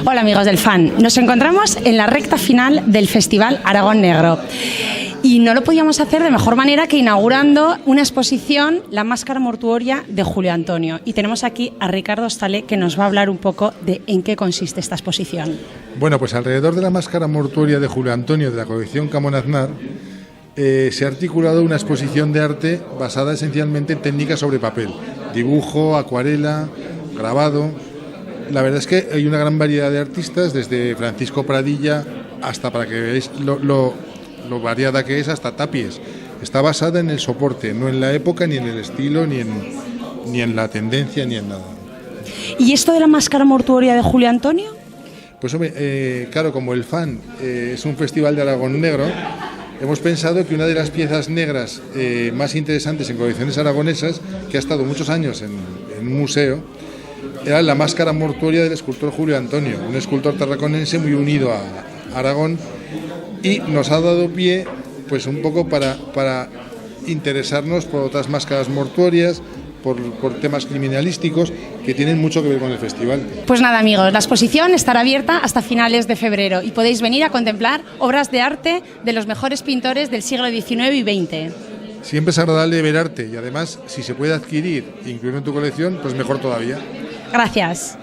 Hola amigos del FAN, nos encontramos en la recta final del Festival Aragón Negro y no lo podíamos hacer de mejor manera que inaugurando una exposición, La Máscara Mortuoria de Julio Antonio. Y tenemos aquí a Ricardo Hostalé, que nos va a hablar un poco de en qué consiste esta exposición. Bueno, pues alrededor de La Máscara Mortuoria de Julio Antonio de la colección Camón Aznar se ha articulado una exposición de arte basada esencialmente en técnicas sobre papel, dibujo, acuarela, grabado. La verdad es que hay una gran variedad de artistas, desde Francisco Pradilla hasta, para que veáis lo variada que es, hasta Tapies. Está basada en el soporte, no en la época, ni en el estilo, ni en la tendencia, ni en nada. ¿Y esto de La Máscara Mortuoria de Julio Antonio? Pues hombre, claro, como el FAN es un festival de Aragón negro, hemos pensado que una de las piezas negras más interesantes en colecciones aragonesas, que ha estado muchos años en un museo, era La Máscara Mortuoria del escultor Julio Antonio, un escultor tarraconense muy unido a Aragón, y nos ha dado pie pues un poco para interesarnos por otras máscaras mortuorias, por temas criminalísticos que tienen mucho que ver con el festival. Pues nada amigos, la exposición estará abierta hasta finales de febrero y podéis venir a contemplar obras de arte de los mejores pintores del siglo XIX y XX. Siempre es agradable ver arte y además si se puede adquirir e incluirlo en tu colección, pues mejor todavía. Gracias.